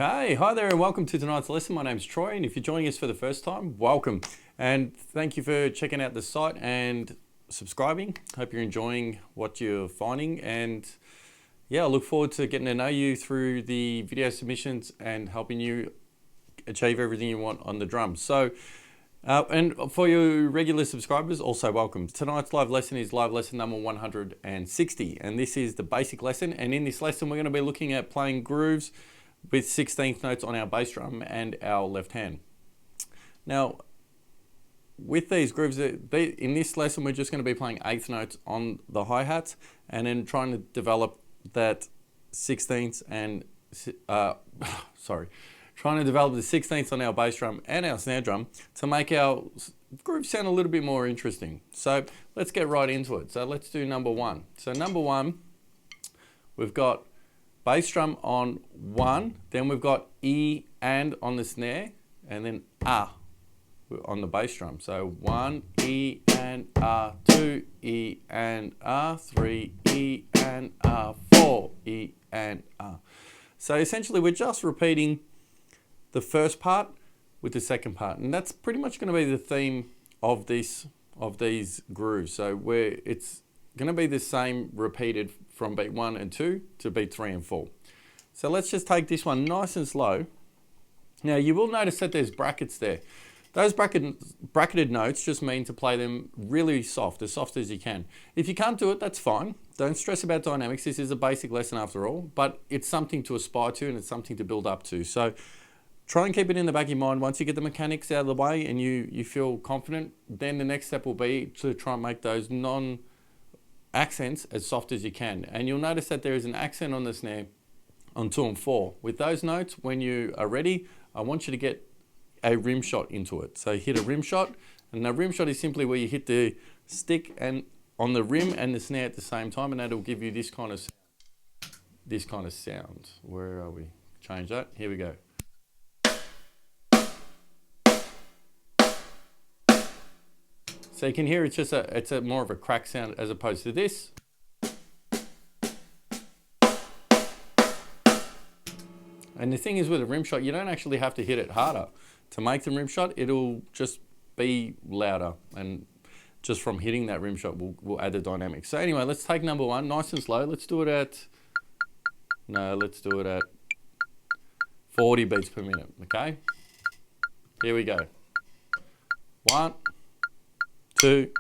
Okay, hi there and welcome to tonight's lesson. My name's Troy, and if you're joining us for the first time, welcome. And thank you for checking out the site and subscribing. Hope you're enjoying what you're finding, and yeah, I look forward to getting to know you through the video submissions and helping you achieve everything you want on the drums. So, and for your regular subscribers, also welcome. Tonight's live lesson is live lesson number 160, and this is the basic lesson. And in this lesson, we're going to be looking at playing grooves with 16th notes on our bass drum and our left hand. Now, with these grooves, in this lesson, we're just going to be playing 8th notes on the hi-hats and then trying to develop that 16ths and, trying to develop the 16ths on our bass drum and our snare drum to make our grooves sound a little bit more interesting. So let's get right into it. So let's do number one. So number one, we've got bass drum on 1, then we've got E and on the snare, and then A on the bass drum. So 1 E and A, 2 E and A, 3 E and A, 4 E and A. So essentially we're just repeating the first part with the second part, and that's pretty much going to be the theme of these grooves. So it's going to be the same repeated from beat 1 and 2 to beat 3 and 4. So let's just take this one nice and slow. Now you will notice that there's brackets there. Those bracketed notes just mean to play them really soft as you can. If you can't do it, that's fine. Don't stress about dynamics. This is a basic lesson after all, but it's something to aspire to and it's something to build up to. So try and keep it in the back of your mind. Once you get the mechanics out of the way and you feel confident, then the next step will be to try and make those non-accents as soft as you can. And you'll notice that there is an accent on the snare on 2 and 4. With those notes, when you are ready, I want you to get a rim shot into it. So hit a rim shot, and a rim shot is simply where you hit the stick and on the rim and the snare at the same time, and that'll give you this kind of sound. Where are we? Change that. Here we go. So you can hear it's a more of a crack sound as opposed to this. And the thing is with a rim shot, you don't actually have to hit it harder. To make the rim shot, it'll just be louder, and just from hitting that rim shot will add the dynamics. So anyway, let's take number one, nice and slow. Let's do it at 40 beats per minute, okay? Here we go. 1, 2,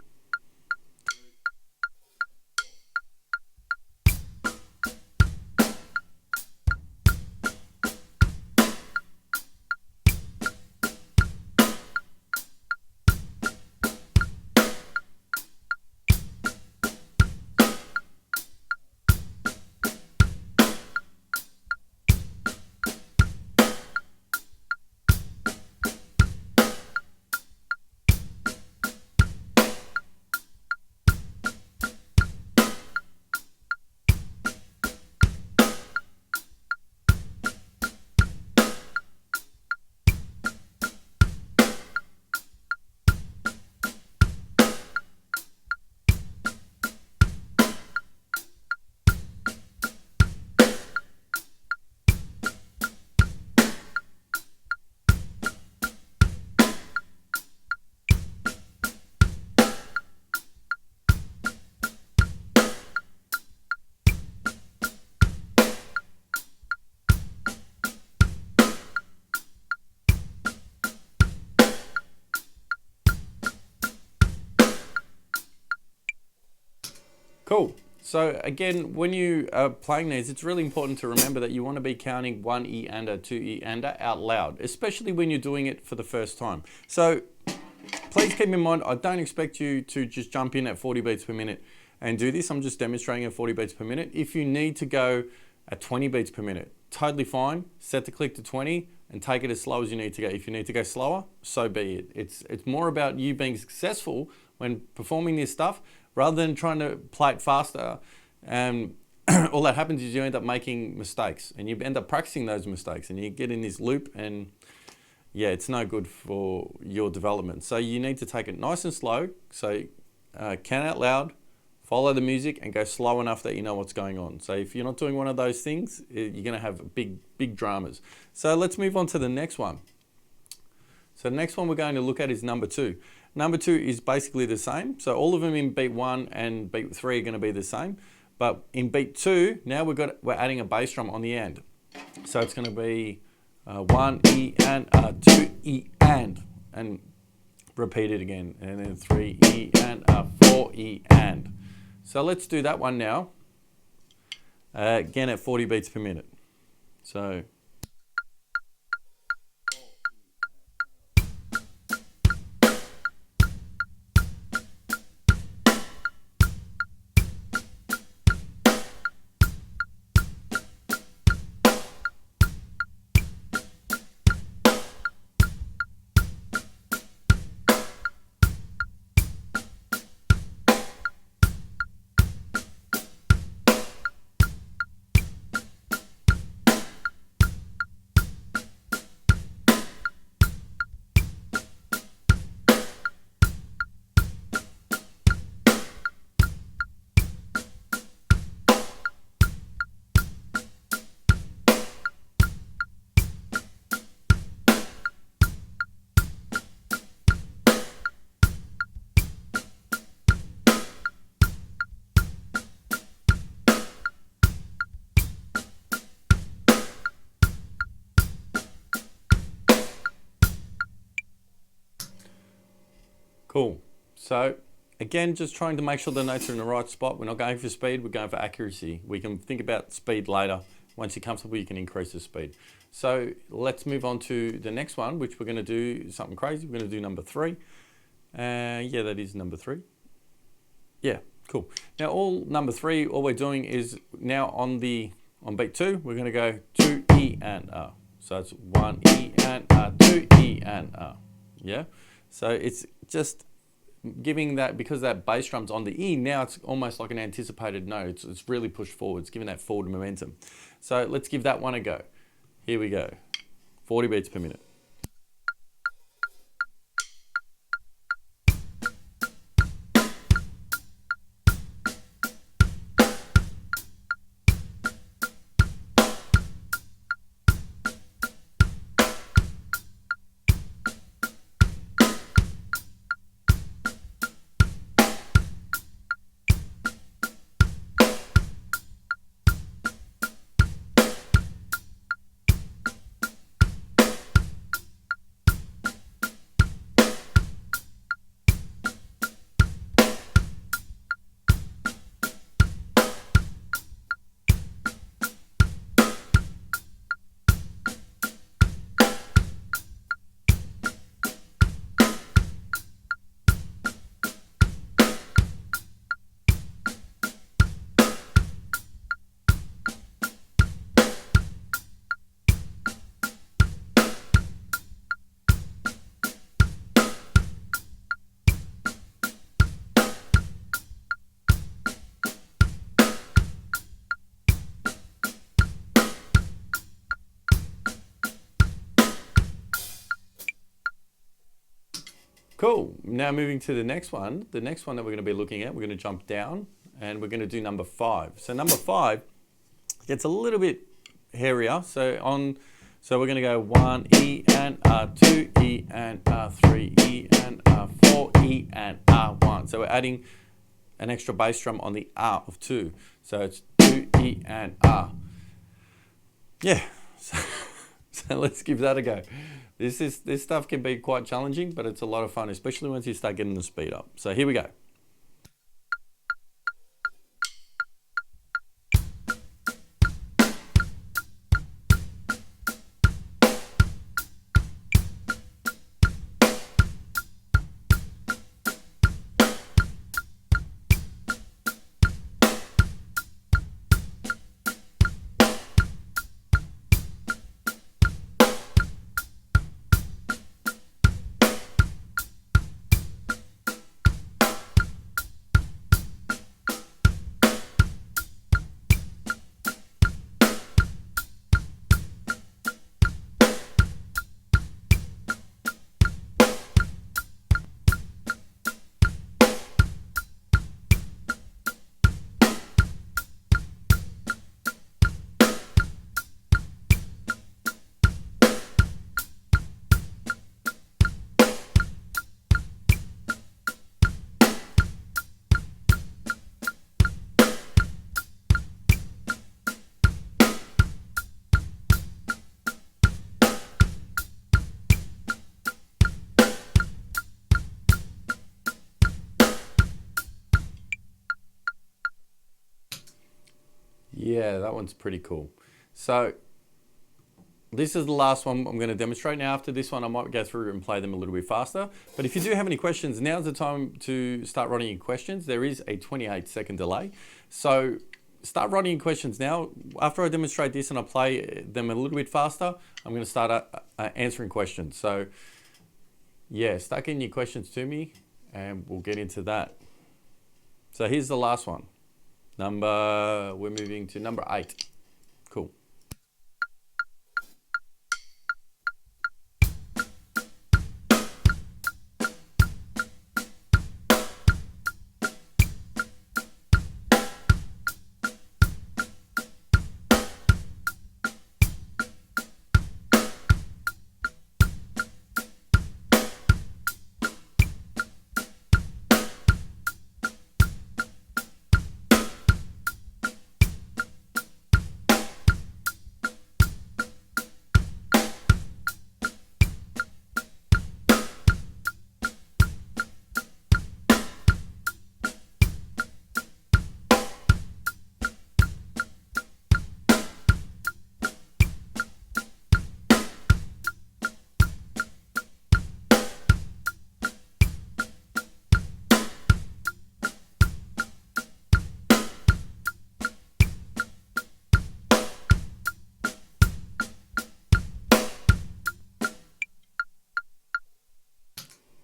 cool. So again, when you are playing these, it's really important to remember that you want to be counting 1 E and a, 2 E and a out loud, especially when you're doing it for the first time. So please keep in mind, I don't expect you to just jump in at 40 beats per minute and do this. I'm just demonstrating at 40 beats per minute. If you need to go at 20 beats per minute, totally fine. Set the click to 20 and take it as slow as you need to go. If you need to go slower, so be it. It's more about you being successful when performing this stuff rather than trying to play it faster. And all that happens is you end up making mistakes and you end up practicing those mistakes and you get in this loop, and yeah, it's no good for your development. So you need to take it nice and slow. So count out loud, follow the music and go slow enough that you know what's going on. So if you're not doing one of those things, you're going to have big dramas. So let's move on to the next one. So the next one we're going to look at is number 2. Number 2 is basically the same. So all of them in beat 1 and beat 3 are going to be the same. But in beat 2, now we're adding a bass drum on the end. So it's going to be 1 E and 2 E and repeat it again. And then 3 E and 4 E and. So let's do that one now. Again at 40 beats per minute. So. Cool. So again, just trying to make sure the notes are in the right spot. We're not going for speed, we're going for accuracy. We can think about speed later. Once you're comfortable, you can increase the speed. So let's move on to the next one, which we're going to do something crazy. We're going to do number 3. Yeah, that is number 3. Yeah, cool. Now all number 3, all we're doing is now on beat 2, we're going to go 2 E and A. So it's 1 E and A, 2 E and A. Yeah. So it's just giving that, because that bass drum's on the E, now it's almost like an anticipated note. It's really pushed forward. It's giving that forward momentum. So let's give that one a go. Here we go. 40 beats per minute. Cool. Now moving to the next one. The next one that we're going to be looking at, we're going to jump down and we're going to do number 5. So number 5 gets a little bit hairier. So we're going to go 1 E and 2 E and 3 E and 4 E and 1. So we're adding an extra bass drum on the R of 2. So it's 2 E and R. Yeah. So let's give that a go. This stuff can be quite challenging, but it's a lot of fun, especially once you start getting the speed up. So here we go. Yeah, that one's pretty cool. So this is the last one I'm going to demonstrate. Now after this one, I might go through and play them a little bit faster. But if you do have any questions, now's the time to start writing your questions. There is a 28-second delay. So start writing your questions now. After I demonstrate this and I play them a little bit faster, I'm going to start answering questions. So yeah, start getting your questions to me and we'll get into that. So here's the last one. We're moving to number 8. Cool.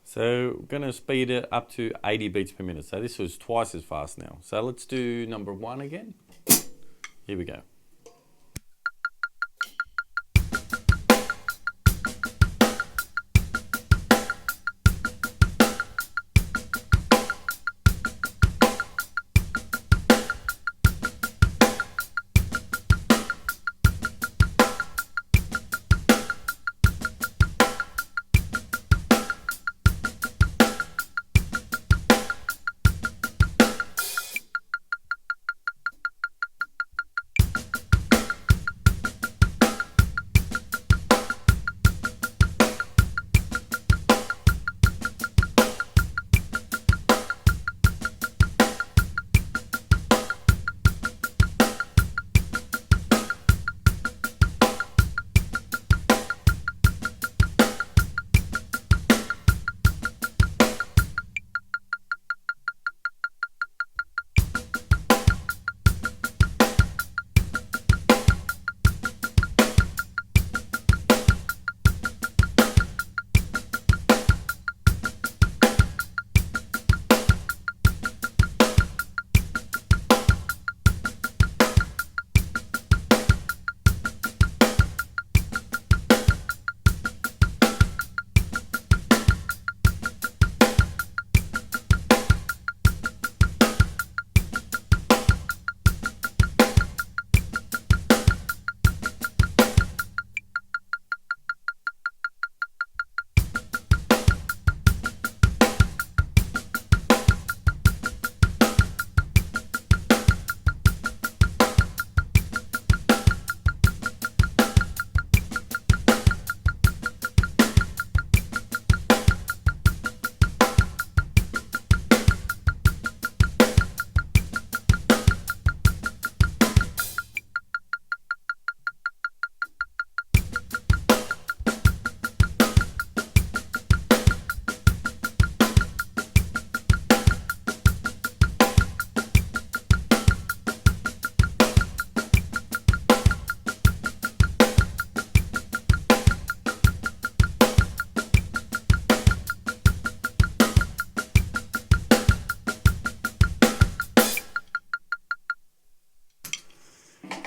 So we're going to speed it up to 80 beats per minute. So this was twice as fast now. So let's do number 1 again. Here we go.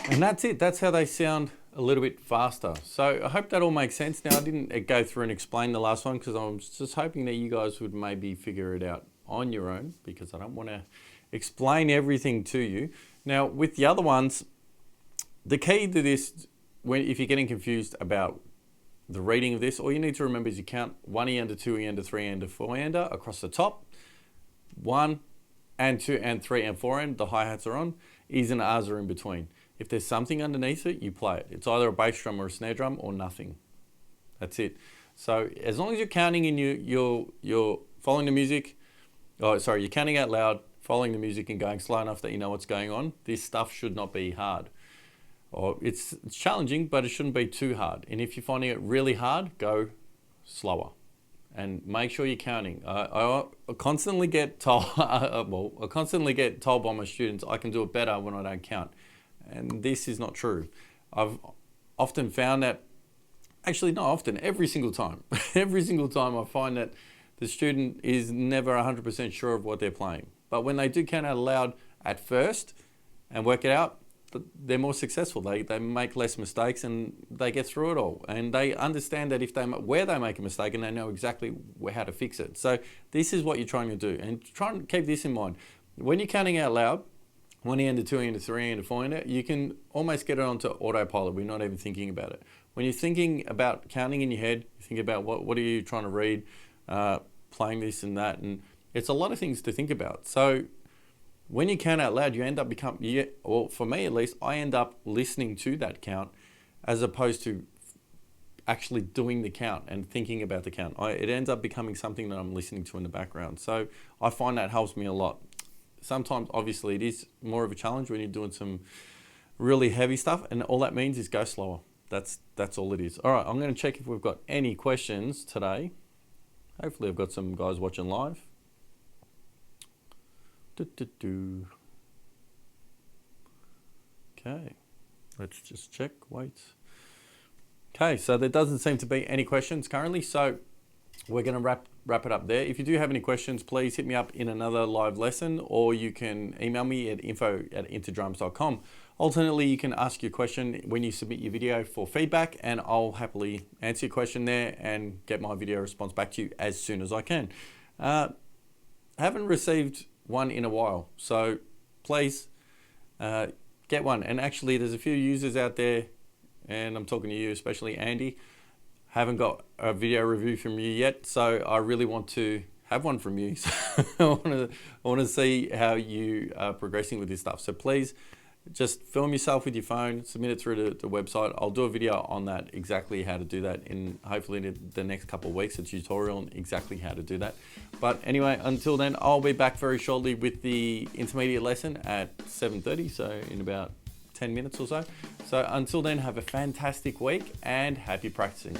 And that's it. That's how they sound a little bit faster. So I hope that all makes sense. Now, I didn't go through and explain the last one because I was just hoping that you guys would maybe figure it out on your own, because I don't want to explain everything to you. Now, with the other ones, the key to this, if you're getting confused about the reading of this, all you need to remember is you count 1 E under, 2 E under, 3 E under, 4 E under across the top. 1 and 2 and 3 and 4 end, the hi-hats are on. E's and R's are in between. If there's something underneath it, you play it. It's either a bass drum or a snare drum or nothing. That's it. So as long as you're counting and you're following the music, you're counting out loud, following the music and going slow enough that you know what's going on, this stuff should not be hard. Or it's challenging, but it shouldn't be too hard. And if you're finding it really hard, go slower. And make sure you're counting. I constantly get told, I constantly get told by my students, I can do it better when I don't count. And this is not true. I've often found that, actually not often, every single time. Every single time I find that the student is never 100% sure of what they're playing. But when they do count out loud at first and work it out, they're more successful. They make less mistakes and they get through it all. And they understand that where they make a mistake, and they know exactly how to fix it. So this is what you're trying to do. And try and keep this in mind. When you're counting out loud, 1 end to 2 end to 3 end to 4 end, you can almost get it onto autopilot. We're not even thinking about it. When you're thinking about counting in your head, you think about what are you trying to read, playing this and that. And it's a lot of things to think about. So when you count out loud, you end up well, for me at least, I end up listening to that count as opposed to actually doing the count and thinking about the count. It ends up becoming something that I'm listening to in the background. So I find that helps me a lot. Sometimes, obviously, it is more of a challenge when you're doing some really heavy stuff, and all that means is go slower. That's all it is. All right, I'm going to check if we've got any questions today. Hopefully I've got some guys watching live. Okay, let's just check, wait. Okay, so there doesn't seem to be any questions currently, so we're going to wrap it up there. If you do have any questions, please hit me up in another live lesson, or you can email me at info@intodrums.com. Alternately, you can ask your question when you submit your video for feedback, and I'll happily answer your question there and get my video response back to you as soon as I can. Haven't received one in a while, so please get one. And actually, there's a few users out there, and I'm talking to you, especially Andy, haven't got a video review from you yet, so I really want to have one from you. So I want to see how you are progressing with this stuff. So please just film yourself with your phone, submit it through the website. I'll do a video on that, exactly how to do that, in hopefully the next couple of weeks, a tutorial on exactly how to do that. But anyway, until then, I'll be back very shortly with the intermediate lesson at 7:30, so in about 10 minutes or so. So until then, have a fantastic week and happy practicing.